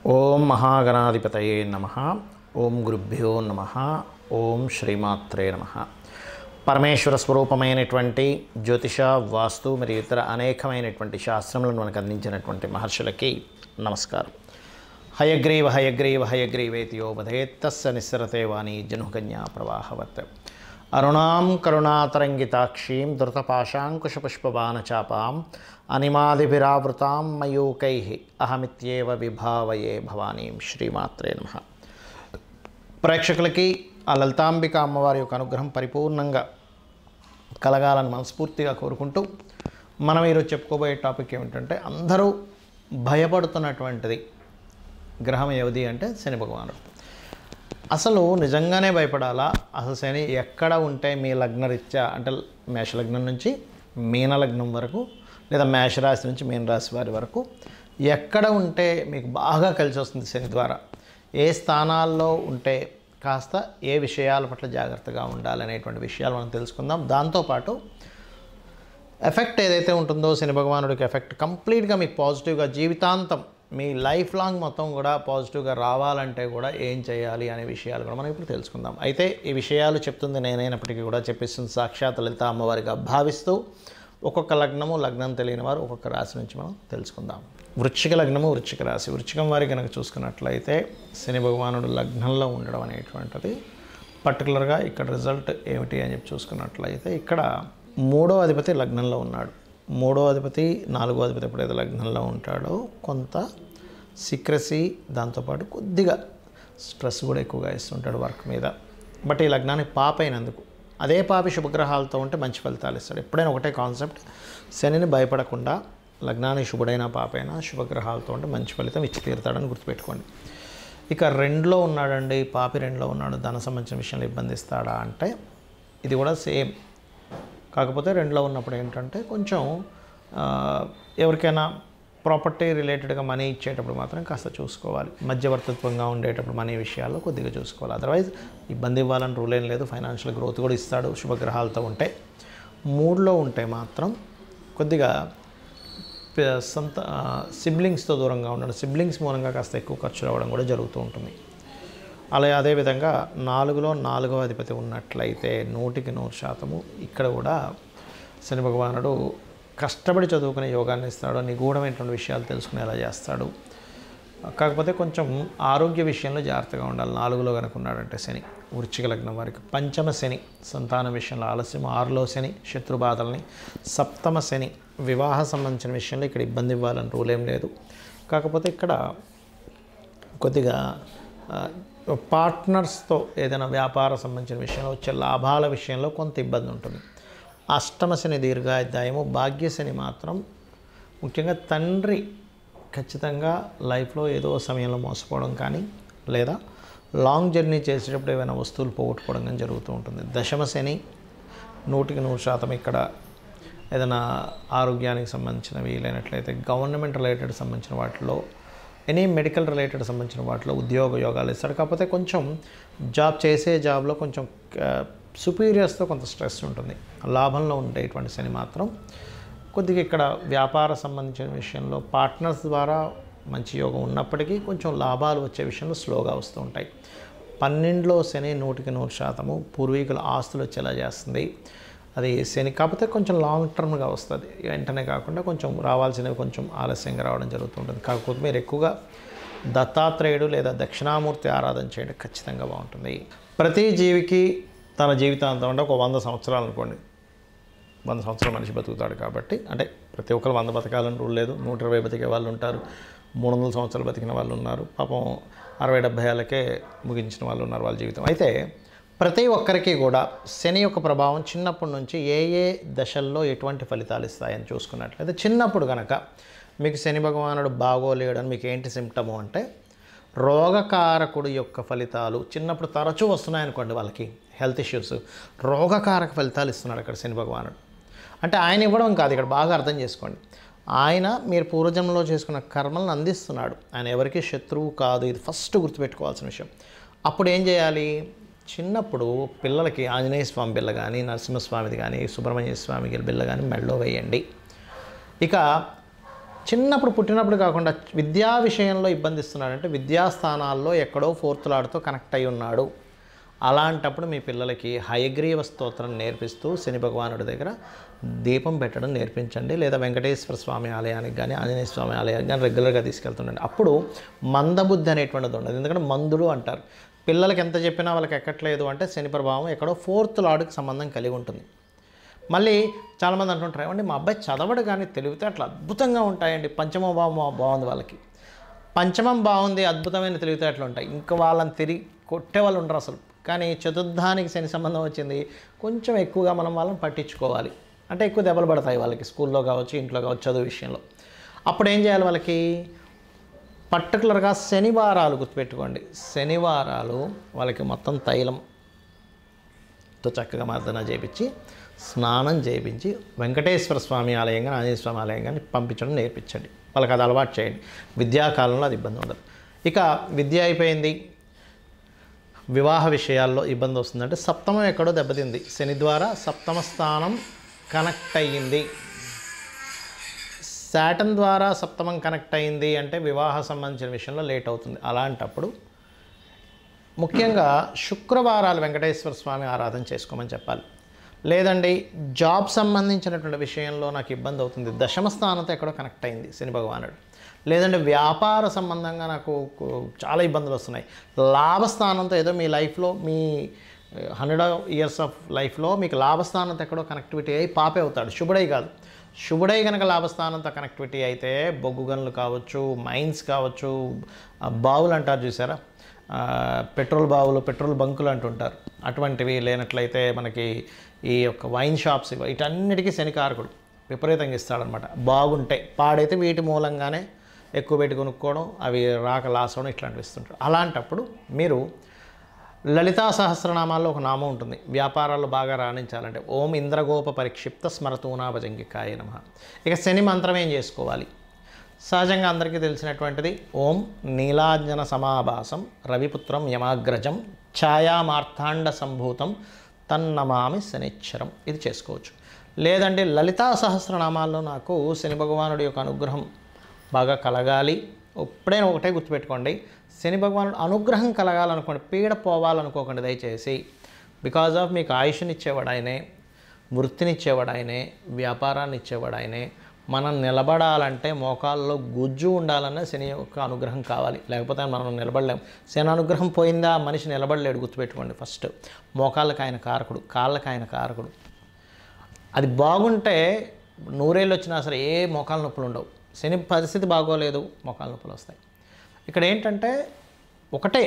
ఓం మహాగణాధిపతయే నమః. ఓం గురుభ్యో నమః. ఓం శ్రీమాత్రే నమః. పరమేశ్వర స్వరూపమైనటువంటి జ్యోతిష, వాస్తు మరియు ఇతర అనేకమైనటువంటి శాస్త్రములను మనకు అందించినటువంటి మహర్షులకి నమస్కారం. హయగ్రీవ హయగ్రీవ హయగ్రీవేతియోపధేత్ తస్య నిస్సరతే వాణి జనుకన్యా ప్రవాహవత్. అరుణాం కరుణాతరంగితాక్షీం ధృతపాశాంకుశపుష్పబాణచాపాం అనిమాదిభిరావృతాం మయూకైః అహమిత్యేవ విభావయే భవానీం. శ్రీమాత్రే నమః. ప్రేక్షకులకి ఆ లలితాంబిక అమ్మవారి యొక్క అనుగ్రహం పరిపూర్ణంగా కలగాలని మనస్ఫూర్తిగా కోరుకుంటూ మనం ఈరోజు చెప్పుకోబోయే టాపిక్ ఏమిటంటే, అందరూ భయపడుతున్నటువంటిది గ్రహం ఏది అంటే శని భగవానుడు. అసలు నిజంగానే భయపడాలా? అసలు శని ఎక్కడ ఉంటే మీ లగ్నరీత్యా అంటే మేషలగ్నం నుంచి మీనలగ్నం వరకు, లేదా మేషరాశి నుంచి మీనరాశి వారి వరకు ఎక్కడ ఉంటే మీకు బాగా కలిసి వస్తుంది శని ద్వారా, ఏ స్థానాల్లో ఉంటే కాస్త ఏ విషయాల పట్ల జాగ్రత్తగా ఉండాలనేటువంటి విషయాలు మనం తెలుసుకుందాం. దాంతోపాటు ఎఫెక్ట్ ఏదైతే ఉంటుందో శని భగవానుడికి ఎఫెక్ట్ కంప్లీట్గా మీకు పాజిటివ్గా జీవితాంతం మీ లైఫ్ లాంగ్ మొత్తం కూడా పాజిటివ్గా రావాలంటే కూడా ఏం చేయాలి అనే విషయాలు కూడా మనం ఇప్పుడు తెలుసుకుందాం. అయితే ఈ విషయాలు చెప్తుంది నేనైనప్పటికీ కూడా చెప్పిస్తుంది సాక్షాత్ లలిత అమ్మవారిగా భావిస్తూ ఒక్కొక్క లగ్నము, లగ్నం తెలియని వారు ఒక్కొక్క రాశి నుంచి మనం తెలుసుకుందాం. వృశ్చిక లగ్నము, వృశ్చిక రాశి. వృశ్చికం వారి కనుక చూసుకున్నట్లయితే శని భగవానుడు లగ్నంలో ఉండడం అనేటువంటిది పర్టికులర్గా ఇక్కడ రిజల్ట్ ఏమిటి అని చెప్పి చూసుకున్నట్లయితే, ఇక్కడ 3వ అధిపతి లగ్నంలో ఉన్నాడు. 3వ అధిపతి 4వ అధిపతి ఎప్పుడైతే లగ్నంలో ఉంటాడో కొంత సీక్రసీ, దాంతోపాటు కొద్దిగా స్ట్రెస్ కూడా ఎక్కువగా ఇస్తుంటాడు వర్క్ మీద. బట్ ఈ లగ్నానికి పాప అయినందుకు, అదే పాపి శుభగ్రహాలతో ఉంటే మంచి ఫలితాలు ఇస్తాడు. ఎప్పుడైనా ఒకటే కాన్సెప్ట్, శనిని భయపడకుండా లగ్నానికి శుభుడైన పాపైనా శుభగ్రహాలతో ఉంటే మంచి ఫలితం ఇచ్చి తీరుతాడని గుర్తుపెట్టుకోండి. ఇక 2లో ఉన్నాడండి, పాపి 2లో ఉన్నాడు, ధన సంబంధించిన విషయంలో ఇబ్బంది ఇస్తాడా అంటే ఇది కూడా సేమ్. కాకపోతే 2లో ఉన్నప్పుడు ఏంటంటే కొంచెం ఎవరికైనా ప్రాపర్టీ రిలేటెడ్గా మనీ ఇచ్చేటప్పుడు మాత్రం కాస్త చూసుకోవాలి. మధ్యవర్తిత్వంగా ఉండేటప్పుడు మనీ విషయాల్లో కొద్దిగా చూసుకోవాలి. అదర్వైజ్ ఇబ్బంది ఇవ్వాలని రూల్ ఏం లేదు. ఫైనాన్షియల్ గ్రోత్ కూడా ఇస్తాడు శుభగ్రహాలతో ఉంటే. 3లో ఉంటే మాత్రం కొద్దిగా సిబ్లింగ్స్తో దూరంగా ఉండడం, సిబ్లింగ్స్ మూలంగా కాస్త ఎక్కువ ఖర్చు రావడం కూడా జరుగుతూ ఉంటుంది. అలా అదేవిధంగా 4లో 4వ అధిపతి ఉన్నట్లయితే 100% ఇక్కడ కూడా శని భగవానుడు కష్టపడి చదువుకునే యోగాన్ని ఇస్తాడు, నిగూఢమైనటువంటి విషయాలు తెలుసుకునేలా చేస్తాడు. కాకపోతే కొంచెం ఆరోగ్య విషయంలో జాగ్రత్తగా ఉండాలి. 4లో కనుక ఉన్నాడంటే శని. వృశ్చిక లగ్నం వారికి పంచమ శని, సంతాన విషయంలో ఆలస్యం. 6లో శని, శత్రుబాధల్ని. 7వ శని, వివాహ సంబంధించిన విషయంలో ఇక్కడ ఇబ్బంది ఇవ్వాలని రూల్ ఏం లేదు. కాకపోతే ఇక్కడ కొద్దిగా పార్ట్నర్స్తో ఏదైనా వ్యాపార సంబంధించిన విషయంలో వచ్చే లాభాల విషయంలో కొంత ఇబ్బంది ఉంటుంది. 8వ శని దీర్ఘాయుర్దాయము. భాగ్యశని మాత్రం ముఖ్యంగా తండ్రి ఖచ్చితంగా లైఫ్లో ఏదో సమయంలో మోసపోవడం కానీ, లేదా లాంగ్ జర్నీ చేసేటప్పుడు ఏమైనా వస్తువులు పోగొట్టుకోవడం కానీ జరుగుతూ ఉంటుంది. 10వ శని 100% ఇక్కడ ఏదైనా ఆరోగ్యానికి సంబంధించినవి, లేనట్లయితే గవర్నమెంట్ రిలేటెడ్ సంబంధించిన వాటిలో, ఎనీ మెడికల్ రిలేటెడ్ సంబంధించిన వాటిలో ఉద్యోగ యోగాలు ఇస్తాడు. కాకపోతే కొంచెం చేసే జాబ్లో కొంచెం సుపీరియర్స్తో కొంత స్ట్రెస్ ఉంటుంది. లాభంలో ఉండేటువంటి శని మాత్రం కొద్దిగా ఇక్కడ వ్యాపార సంబంధించిన విషయంలో పార్ట్నర్స్ ద్వారా మంచి యోగం ఉన్నప్పటికీ కొంచెం లాభాలు వచ్చే విషయంలో స్లోగా వస్తూ ఉంటాయి. 12లో శని 100% పూర్వీకుల ఆస్తులు వచ్చేలా చేస్తుంది. అది శని. కాకపోతే కొంచెం లాంగ్ టర్మ్గా వస్తుంది, వెంటనే కాకుండా కొంచెం రావాల్సినవి కొంచెం ఆలస్యంగా రావడం జరుగుతుంటుంది. కాకపోతే మీరు ఎక్కువగా దత్తాత్రేయుడు లేదా దక్షిణామూర్తి ఆరాధన చేయడం ఖచ్చితంగా బాగుంటుంది. ప్రతి జీవికి తన జీవితాంతం అంటే ఒక 100 సంవత్సరాలు అనుకోండి, 100 సంవత్సరాలు మనిషి బతుకుతాడు. కాబట్టి అంటే ప్రతి ఒక్కరు 100 బతకాలని రూల్ లేదు. 120 బతికే వాళ్ళు ఉంటారు, 300 సంవత్సరాలు బతికిన వాళ్ళు ఉన్నారు, పాపం 60-70 ఏళ్ళకే ముగించిన వాళ్ళు ఉన్నారు వాళ్ళ జీవితం. అయితే ప్రతి ఒక్కరికి కూడా శని యొక్క ప్రభావం చిన్నప్పటి నుంచి ఏ ఏ దశల్లో ఎటువంటి ఫలితాలు ఇస్తాయని చూసుకున్నట్లయితే, చిన్నప్పుడు కనుక మీకు శని భగవానుడు బాగోలేడని మీకు ఏంటి సిమ్టము అంటే, రోగకారకుడు యొక్క ఫలితాలు చిన్నప్పుడు తరచూ వస్తున్నాయనుకోండి, వాళ్ళకి హెల్త్ ఇష్యూస్, రోగకారక ఫలితాలు ఇస్తున్నాడు అక్కడ శని భగవానుడు. అంటే ఆయన ఇవ్వడం కాదు, ఇక్కడ బాగా అర్థం చేసుకోండి. ఆయన మీరు పూర్వజన్మలో చేసుకున్న కర్మలను అందిస్తున్నాడు. ఆయన ఎవరికి శత్రువు కాదు. ఇది ఫస్ట్ గుర్తుపెట్టుకోవాల్సిన విషయం. అప్పుడు ఏం చేయాలి? చిన్నప్పుడు పిల్లలకి ఆంజనేయ స్వామి బిళ్ళ కానీ, నరసింహస్వామిది కానీ, సుబ్రహ్మణ్య స్వామి బిళ్ళ కానీ మెడలో వేయండి. ఇక చిన్నప్పుడు పుట్టినప్పుడు కాకుండా విద్యా విషయంలో ఇబ్బందిస్తున్నాడంటే విద్యాస్థానాల్లో ఎక్కడో ఫోర్త్ లాడ్తో కనెక్ట్ అయి ఉన్నాడు. అలాంటప్పుడు మీ పిల్లలకి హయగ్రీవ స్తోత్రం నేర్పిస్తూ శని భగవానుడి దగ్గర దీపం పెట్టడం నేర్పించండి. లేదా వెంకటేశ్వర స్వామి ఆలయానికి కానీ ఆంజనేయ స్వామి ఆలయానికి కానీ రెగ్యులర్గా తీసుకెళ్తుండండి. అప్పుడు మందబుద్ధి అనేటువంటిది ఉండదు. ఎందుకంటే మందుడు అంటారు. పిల్లలకి ఎంత చెప్పినా వాళ్ళకి ఎక్కట్లేదు అంటే శని ప్రభావం ఎక్కడో ఫోర్త్ లార్డ్కి సంబంధం కలిగి ఉంటుంది. మళ్ళీ చాలామంది అంటుంటారు, ఏమండి మా అబ్బాయి చదవడు కానీ తెలివితేటలు అద్భుతంగా ఉంటాయండి, పంచమ భావం బాగుంది వాళ్ళకి. పంచమం బాగుంది, అద్భుతమైన తెలివితేటలు ఉంటాయి, ఇంకా వాళ్ళని తిరిగి కొట్టే వాళ్ళు ఉండరు అసలు. కానీ చతుర్థానికి శని సంబంధం వచ్చింది, కొంచెం ఎక్కువగా మనం వాళ్ళని పట్టించుకోవాలి. అంటే ఎక్కువ దెబ్బలు పడతాయి వాళ్ళకి, స్కూల్లో కావచ్చు, ఇంట్లో కావచ్చు, చదువు విషయంలో. అప్పుడు ఏం చేయాలి వాళ్ళకి? పర్టికులర్గా శనివారాలు గుర్తుపెట్టుకోండి. శనివారాలు వాళ్ళకి మొత్తం తైలంతో చక్కగా మర్దన చేయించి స్నానం చేయించి వెంకటేశ్వర స్వామి ఆలయం కానీ ఆంజనేయ స్వామి ఆలయం కానీ పంపించడం నేర్పించండి. వాళ్ళకి అది అలవాటు చేయండి. విద్యాకాలంలో అది ఇబ్బంది ఉండదు. ఇక విద్య అయిపోయింది, వివాహ విషయాల్లో ఇబ్బంది వస్తుందంటే సప్తమం ఎక్కడో దెబ్బతింది. శని ద్వారా సప్తమ స్థానం కనెక్ట్ అయ్యింది. శాటర్న్ ద్వారా సప్తమం కనెక్ట్ అయింది అంటే వివాహ సంబంధించిన విషయంలో లేట్ అవుతుంది. అలాంటప్పుడు ముఖ్యంగా శుక్రవారాలు వెంకటేశ్వర స్వామి ఆరాధన చేసుకోమని చెప్పాలి. లేదండి జాబ్ సంబంధించినటువంటి విషయంలో నాకు ఇబ్బంది అవుతుంది, దశమ స్థానంతో ఎక్కడో కనెక్ట్ అయింది శని భగవానుడు. లేదంటే వ్యాపార సంబంధంగా నాకు చాలా ఇబ్బందులు వస్తున్నాయి, లాభస్థానంతో ఏదో మీ లైఫ్లో మీ 100 years ఆఫ్ లైఫ్లో మీకు లాభస్థానంతో ఎక్కడో కనెక్టివిటీ అయ్యి పాపే అవుతాడు. శుభుడై కాదు, శుభుడై కనుక లాభస్థానంతో కనెక్టివిటీ అయితే బొగ్గు గనులు కావచ్చు, మైన్స్ కావచ్చు, బావులు అంటారు చూసారా, పెట్రోల్ బావులు, పెట్రోల్ బంకులు అంటుంటారు, అటువంటివి లేనట్లయితే మనకి ఈ యొక్క వైన్ షాప్స్ వీటన్నిటికీ శనికారకుడు విపరీతంగా ఇస్తాడనమాట. బాగుంటాయి, పాడైతే వీటి మూలంగానే ఎక్కువ పెట్టి కొనుక్కోవడం, అవి రాక లాస్ అవడం ఇట్లాంటివి ఇస్తుంటారు. అలాంటప్పుడు మీరు లలితా సహస్రనామాల్లో ఒక నామం ఉంటుంది, వ్యాపారాల్లో బాగా రాణించాలంటే ఓం ఇంద్రగోప పరిక్షిప్త స్మరతూనాభజంగికాయ నమః. ఇక శని మంత్రం ఏం చేసుకోవాలి? సహజంగా అందరికీ తెలిసినటువంటిది ఓం నీలాంజన సమాభాసం రవిపుత్రం యమాగ్రజం ఛాయామార్థాండ సంభూతం తన్నమామి శనిచ్చరం. ఇది చేసుకోవచ్చు. లేదంటే లలితా సహస్రనామాల్లో నాకు శని భగవానుడి యొక్క అనుగ్రహం బాగా కలగాలి, ఎప్పుడైనా ఒకటే గుర్తుపెట్టుకోండి, శని భగవానుడు అనుగ్రహం కలగాలనుకోండి, పీడ పోవాలనుకోకండి దయచేసి. బికాజ్ ఆఫ్ మీకు ఆయుష్ని ఇచ్చేవాడు ఆయనే, వృత్తినిచ్చేవాడు ఆయనే, వ్యాపారాన్ని ఇచ్చేవాడు ఆయనే. మనం నిలబడాలంటే మోకాల్లో గుజ్జు ఉండాలన్న శని యొక్క అనుగ్రహం కావాలి, లేకపోతే మనం నిలబడలేము. శని అనుగ్రహం పోయిందా మనిషి నిలబడలేడు, గుర్తుపెట్టుకోండి. ఫస్ట్ మోకాళ్ళకి ఆయన కారకుడు, కాళ్ళకి ఆయన కారకుడు. అది బాగుంటే 100 ఏళ్ళు వచ్చినా సరే ఏ మోకాళ్ళ నొప్పులు ఉండవు. శని పరిస్థితి బాగోలేదు, మోకాళ్ళ నొప్పులు వస్తాయి. ఇక్కడ ఏంటంటే ఒకటే,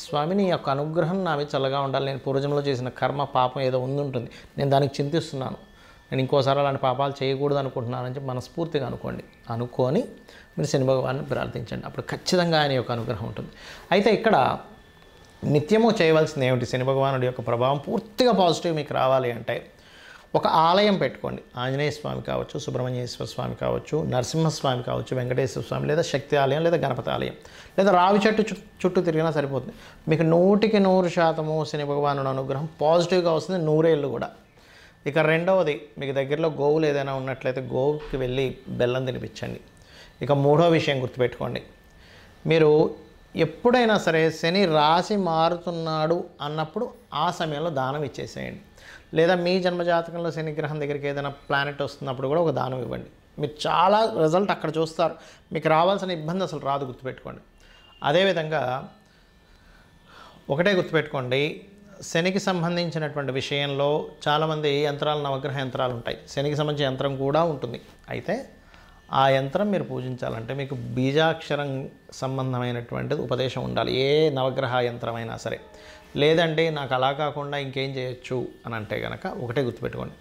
స్వామిని యొక్క అనుగ్రహం నా మీద చల్లగా ఉండాలి, నేను పూర్వజంలో చేసిన కర్మ పాపం ఏదో ఉంటుంది, నేను దానికి చింతిస్తున్నాను, నేను ఇంకోసారి అలాంటి పాపాలు చేయకూడదు అనుకుంటున్నానని చెప్పి మనస్ఫూర్తిగా అనుకొని మీరు శని భగవాన్ని ప్రార్థించండి. అప్పుడు ఖచ్చితంగా ఆయన యొక్క అనుగ్రహం ఉంటుంది. అయితే ఇక్కడ నిత్యము చేయవలసింది ఏమిటి? శని భగవానుడి యొక్క ప్రభావం పూర్తిగా పాజిటివ్ మీకు రావాలి అంటే ఒక ఆలయం పెట్టుకోండి. ఆంజనేయ స్వామి కావచ్చు, సుబ్రహ్మణ్యేశ్వర స్వామి కావచ్చు, నరసింహస్వామి కావచ్చు, వెంకటేశ్వర స్వామి, లేదా శక్తి ఆలయం, లేదా గణపతి ఆలయం, లేదా రావి చెట్టు చుట్టూ తిరిగినా సరిపోతుంది. మీకు 100% శని భగవానుడి అనుగ్రహం పాజిటివ్గా వస్తుంది, 100 ఏళ్ళు కూడా. ఇక రెండవది, మీకు దగ్గరలో గోవులు ఏదైనా ఉన్నట్లయితే గోవుకి వెళ్ళి బెల్లం తినిపించండి. ఇక మూడో విషయం గుర్తుపెట్టుకోండి, మీరు ఎప్పుడైనా సరే శని రాశి మారుతున్నాడు అన్నప్పుడు ఆ సమయంలో దానం ఇచ్చేసేయండి. లేదా మీ జన్మజాతకంలో శని గ్రహం దగ్గరికి ఏదైనా ప్లానెట్ వస్తున్నప్పుడు కూడా ఒక దానం ఇవ్వండి. మీరు చాలా రిజల్ట్ అక్కడ చూస్తారు, మీకు రావాల్సిన ఇబ్బంది అసలు రాదు, గుర్తుపెట్టుకోండి. అదేవిధంగా ఒకటే గుర్తుపెట్టుకోండి, శనికి సంబంధించినటువంటి విషయంలో చాలామంది యంత్రాలు, నవగ్రహ యంత్రాలు ఉంటాయి, శనికి సంబంధించిన యంత్రం కూడా ఉంటుంది. అయితే ఆ యంత్రం మీరు పూజించాలంటే మీకు బీజాక్షరం సంబంధమైనటువంటిది ఉపదేశం ఉండాలి, ఏ నవగ్రహ యంత్రమైనా సరే. లేదంటే నాకు అలా కాకుండా ఇంకేం చేయొచ్చు అని అంటే కనుక ఒకటే గుర్తుపెట్టుకోండి,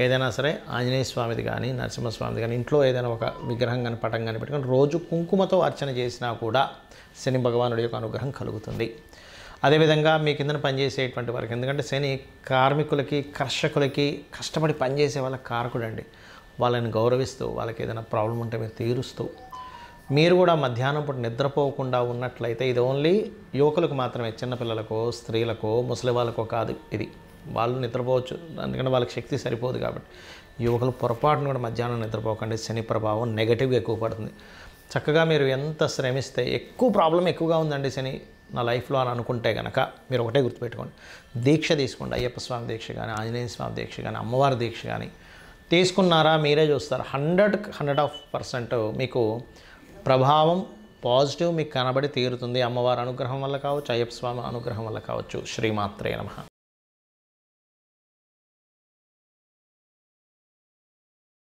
ఏదైనా సరే ఆంజనేయ స్వామిది కానీ నరసింహస్వామిది కానీ ఇంట్లో ఏదైనా ఒక విగ్రహం కానీ పటం కానీ పెట్టుకొని రోజు కుంకుమతో అర్చన చేసినా కూడా శని భగవానుడి యొక్క అనుగ్రహం కలుగుతుంది. అదేవిధంగా మీ కిందన పనిచేసేటువంటి వారికి, ఎందుకంటే శని కార్మికులకి, కర్షకులకి, కష్టపడి పనిచేసే వాళ్ళకి కారకుడు అండి. వాళ్ళని గౌరవిస్తూ, వాళ్ళకి ఏదైనా ప్రాబ్లం ఉంటే మీరు తీరుస్తూ, మీరు కూడా మధ్యాహ్నం పూట నిద్రపోకుండా ఉన్నట్లయితే, ఇది ఓన్లీ యువకులకు మాత్రమే, చిన్నపిల్లలకో, స్త్రీలకో, ముసలి వాళ్ళకో కాదు ఇది. వాళ్ళు నిద్రపోవచ్చు, ఎందుకంటే వాళ్ళకి శక్తి సరిపోదు కాబట్టి. యువకులు పొరపాటును కూడా మధ్యాహ్నం నిద్రపోకండి. శని ప్రభావం నెగటివ్గా ఎక్కువ పడుతుంది. చక్కగా మీరు ఎంత శ్రమిస్తే ఎక్కువ ప్రాబ్లం ఎక్కువగా ఉందండి శని నా లైఫ్లో అని అనుకుంటే కనుక మీరు ఒకటే గుర్తుపెట్టుకోండి, దీక్ష తీసుకోండి. అయ్యప్ప స్వామి దీక్ష కానీ, ఆంజనేయ స్వామి దీక్ష కానీ, అమ్మవారి దీక్ష కానీ తీసుకున్నారా మీరే చూస్తారు 100% మీకు ప్రభావం పాజిటివ్ మీకు కనబడి తీరుతుంది. అమ్మవారి అనుగ్రహం వల్ల కావచ్చు, అయ్యప్ప స్వామి అనుగ్రహం వల్ల కావచ్చు. శ్రీమాత్రే నమః.